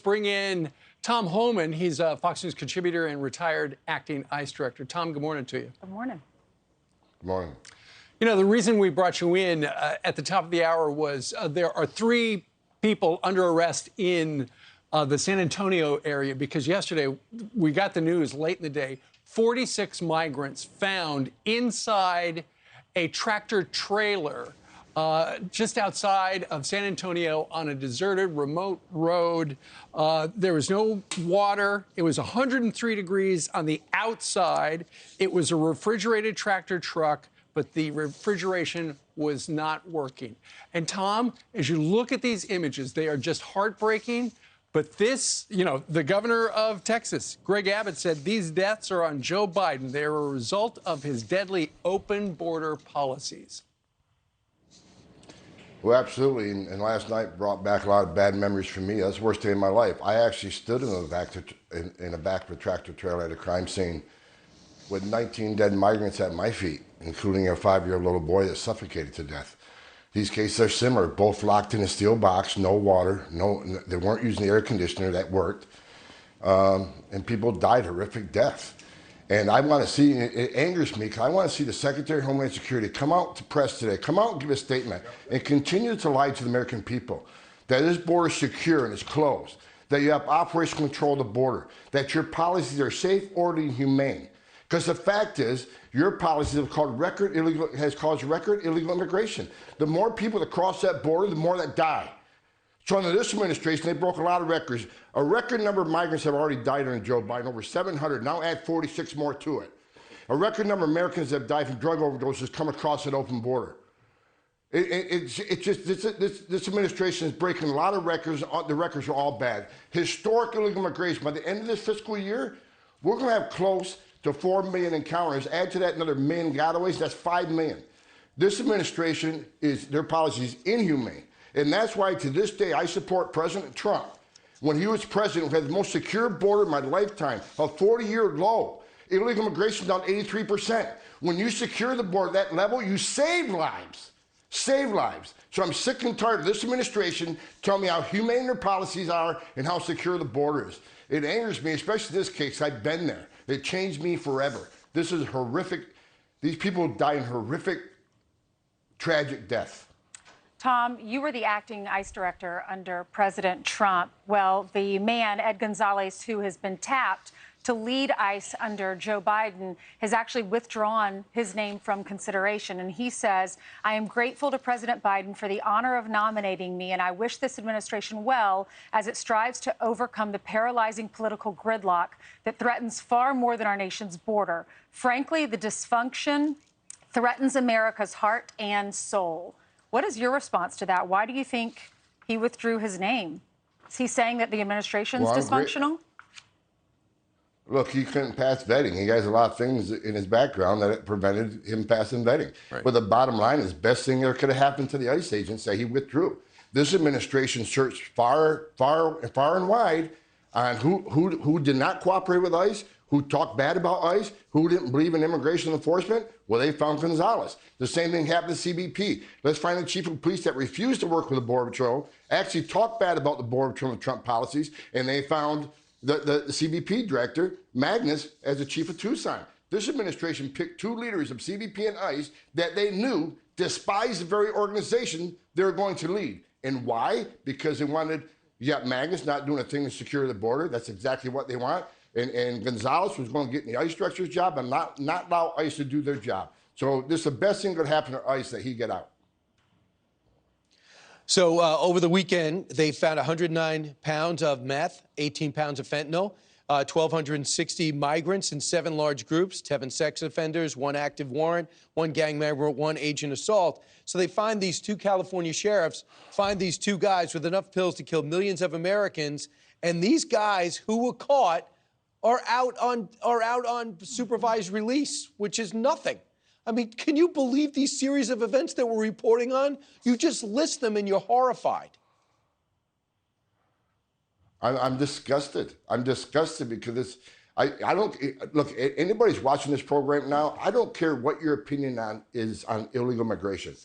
Bring in Tom Homan. He's a Fox News contributor and retired acting ICE director. Tom, good morning to you. Good morning. Good morning. You know, the reason we brought you in at the top of the hour was there are 3 people under arrest in the San Antonio area because yesterday we got the news late in the day, 46 migrants found inside a tractor trailer just outside of San Antonio on a deserted, remote road. There was no water. It was 103 degrees on the outside. It was a refrigerated tractor truck, but the refrigeration was not working. And Tom, as you look at these images, they are just heartbreaking. But this, you know, the governor of Texas, Greg Abbott, said these deaths are on Joe Biden. They are a result of his deadly open border policies. Well, absolutely. And last night brought back a lot of bad memories for me. That's the worst day of my life. I actually stood in the back of a tractor trailer at a crime scene with 19 dead migrants at my feet, including a 5-year-old little boy that suffocated to death. These cases are similar, both locked in a steel box, no water, they weren't using the air conditioner that worked, and people died horrific deaths. And I want to see, it angers me, because I want to see the Secretary of Homeland Security come out to press today, come out and give a statement, and continue to lie to the American people that this border is secure and it's closed, that you have operational control of the border, that your policies are safe, orderly, and humane. Because the fact is, your policies have caused record illegal immigration. The more people that cross that border, the more that die. So under this administration, they broke a lot of records. A record number of migrants have already died under Joe Biden, over 700. Now add 46 more to it. A record number of Americans that have died from drug overdoses come across that open border. This administration is breaking a lot of records. The records are all bad. Historic illegal immigration. By the end of this fiscal year, we're going to have close to 4 million encounters. Add to that another million gotaways, that's 5 million. This administration their policy is inhumane. And that's why to this day I support President Trump. When he was president, we had the most secure border in my lifetime, a 40-year low. Illegal immigration down 83%. When you secure the border at that level, you save lives. Save lives. So I'm sick and tired of this administration telling me how humane their policies are and how secure the border is. It angers me, especially this case. I've been there. It changed me forever. This is horrific. These people died in horrific, tragic death. Tom, you were the acting ICE director under President Trump. Well, the man, Ed Gonzalez, who has been tapped to lead ICE under Joe Biden, has actually withdrawn his name from consideration. And he says, I am grateful to President Biden for the honor of nominating me, and I wish this administration well as it strives to overcome the paralyzing political gridlock that threatens far more than our nation's border. Frankly, the dysfunction threatens America's heart and soul. What is your response to that? Why do you think he withdrew his name? Is he saying that the administration's dysfunctional? Look, he couldn't pass vetting. He has a lot of things in his background that prevented him passing vetting. Right. But the bottom line is, best thing that could have happened to the ICE agents that he withdrew. This administration searched far and wide on who did not cooperate with ICE, who talked bad about ICE, who didn't believe in immigration enforcement. Well, they found Gonzalez. The same thing happened to CBP. Let's find the chief of police that refused to work with the Border Patrol, actually talked bad about the Border Patrol and Trump policies, and they found the CBP director, Magnus, as the chief of Tucson. This administration picked 2 leaders of CBP and ICE that they knew despised the very organization they were going to lead. And why? Because they wanted, you got Magnus not doing a thing to secure the border. That's exactly what they want. And Gonzalez was going to get in the ICE director's job and not allow ICE to do their job. So this is the best thing that could happen to ICE, that he get out. So over the weekend, they found 109 pounds of meth, 18 pounds of fentanyl, 1,260 migrants in 7 large groups, 7 sex offenders, 1 active warrant, 1 gang member, 1 agent assault. So they find these 2 California sheriffs, find these 2 guys with enough pills to kill millions of Americans. And these guys who were caught are out on supervised release, which is nothing. I mean, can you believe these series of events that we're reporting on? You just list them and you're horrified. I'm disgusted. I'm disgusted because I don't, look, anybody's watching this program now, I don't care what your opinion is on illegal immigration.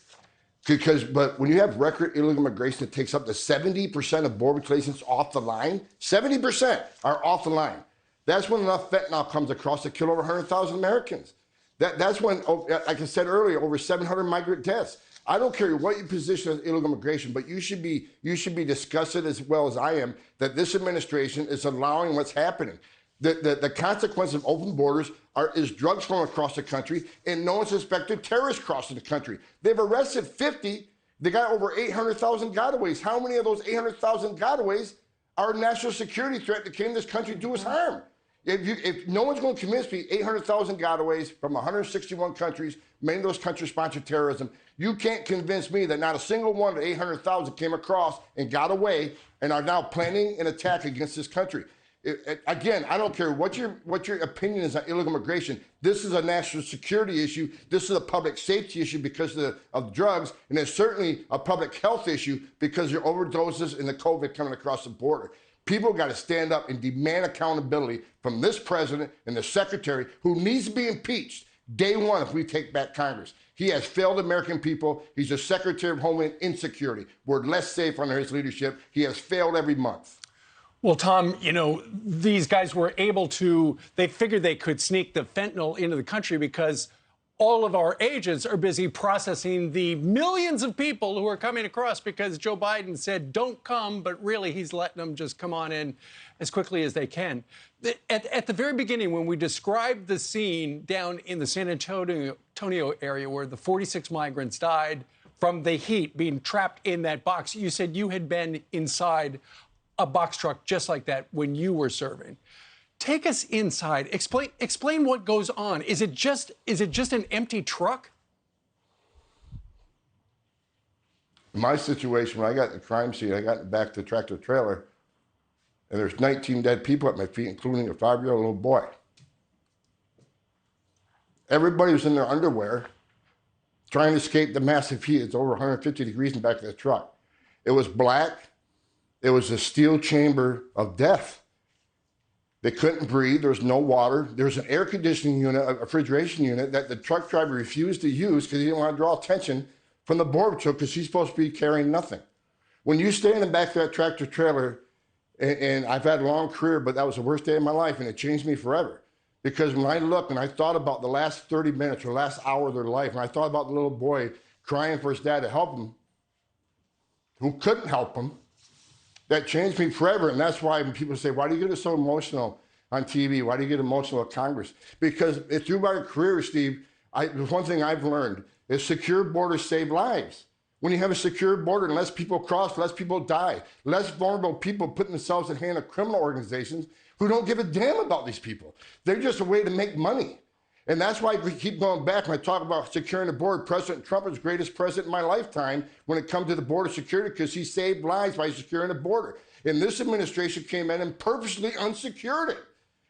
But when you have record illegal immigration that takes up to 70% of border relations off the line, 70% are off the line. That's when enough fentanyl comes across to kill over 100,000 Americans. That's when, like I said earlier, over 700 migrant deaths. I don't care what your position on illegal immigration, but you should be discussing as well as I am that this administration is allowing what's happening. The consequence of open borders is drugs flowing across the country, and no one suspected terrorists crossing the country. They've arrested 50. They got over 800,000 gotaways. How many of those 800,000 gotaways are a national security threat that came to this country to do us harm? If no one's going to convince me 800,000 gotaways from 161 countries, many of those countries sponsor terrorism, you can't convince me that not a single one of the 800,000 came across and got away and are now planning an attack against this country. Again, I don't care what your opinion is on illegal immigration. This is a national security issue. This is a public safety issue because of drugs, and it's certainly a public health issue because of your overdoses and the COVID coming across the border. People got to stand up and demand accountability from this president and the secretary who needs to be impeached day one if we take back Congress. He has failed American people. He's the Secretary of Homeland Insecurity. We're less safe under his leadership. He has failed every month. Well, Tom, you know, these guys were able to, they figured they could sneak the fentanyl into the country because all of our agents are busy processing the millions of people who are coming across because Joe Biden said, don't come, but really he's letting them just come on in as quickly as they can. At the very beginning, when we described the scene down in the San Antonio area where the 46 migrants died from the heat being trapped in that box, you said you had been inside a box truck just like that when you were serving. Take us inside. Explain what goes on. Is it just an empty truck? In my situation, when I got in the crime scene, I got in the back of the tractor trailer, and there's 19 dead people at my feet, including a 5-year-old little boy. Everybody was in their underwear trying to escape the massive heat. It's over 150 degrees in the back of the truck. It was black. It was a steel chamber of death. They couldn't breathe. There was no water. There was an air conditioning unit, a refrigeration unit that the truck driver refused to use because he didn't want to draw attention from the Border Patrol because he's supposed to be carrying nothing. When you stay in the back of that tractor trailer, and I've had a long career, but that was the worst day of my life, and it changed me forever. Because when I looked and I thought about the last 30 minutes or last hour of their life, and I thought about the little boy crying for his dad to help him, who couldn't help him, that changed me forever. And that's why when people say, why do you get so emotional on TV? Why do you get emotional at Congress? Because through my career, Steve, there's one thing I've learned is secure borders save lives. When you have a secure border and less people cross, less people die, less vulnerable people put themselves in the hand of criminal organizations who don't give a damn about these people. They're just a way to make money. And that's why we keep going back when I talk about securing the border. President Trump is the greatest president in my lifetime when it comes to the border security because he saved lives by securing the border. And this administration came in and purposely unsecured it.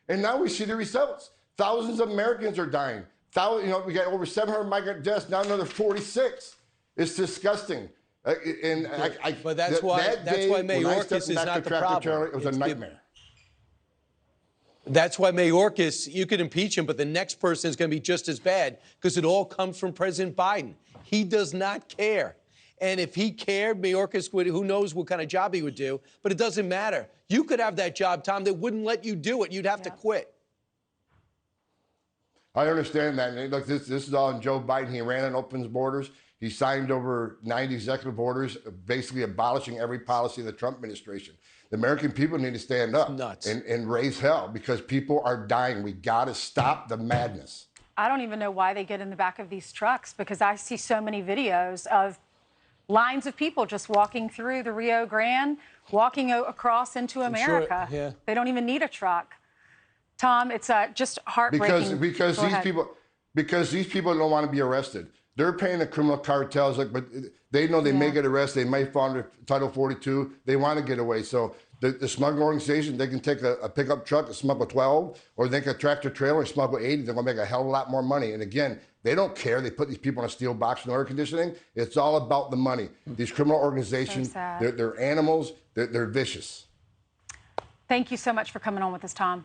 And now we see the results. Thousands of Americans are dying. We got over 700 migrant deaths, now another 46. It's disgusting. But that's why Mayorkas is not the problem. It was a nightmare. That's why Mayorkas, you could impeach him, but the next person is going to be just as bad because it all comes from President Biden. He does not care. And if he cared, Mayorkas would, who knows what kind of job he would do, but it doesn't matter. You could have that job, Tom, that wouldn't let you do it. You'd have to quit. I understand that. And look, this is all in Joe Biden. He ran on open borders. He signed over 90 executive orders, basically abolishing every policy of the Trump administration. The American people need to stand up and raise hell because people are dying. We got to stop the madness. I don't even know why they get in the back of these trucks because I see so many videos of lines of people just walking through the Rio Grande, walking across into America. Sure, yeah. They don't even need a truck. Tom, it's just heartbreaking. Because these people don't want to be arrested. They're paying the criminal cartels, but they know they may get arrested. They may fall under Title 42. They want to get away. So the smuggling organization, they can take a pickup truck and smuggle 12, or they can tractor trailer and smuggle 80. They're going to make a hell of a lot more money. And again, they don't care. They put these people in a steel box and air conditioning. It's all about the money. These criminal organizations, they're animals. They're vicious. Thank you so much for coming on with us, Tom.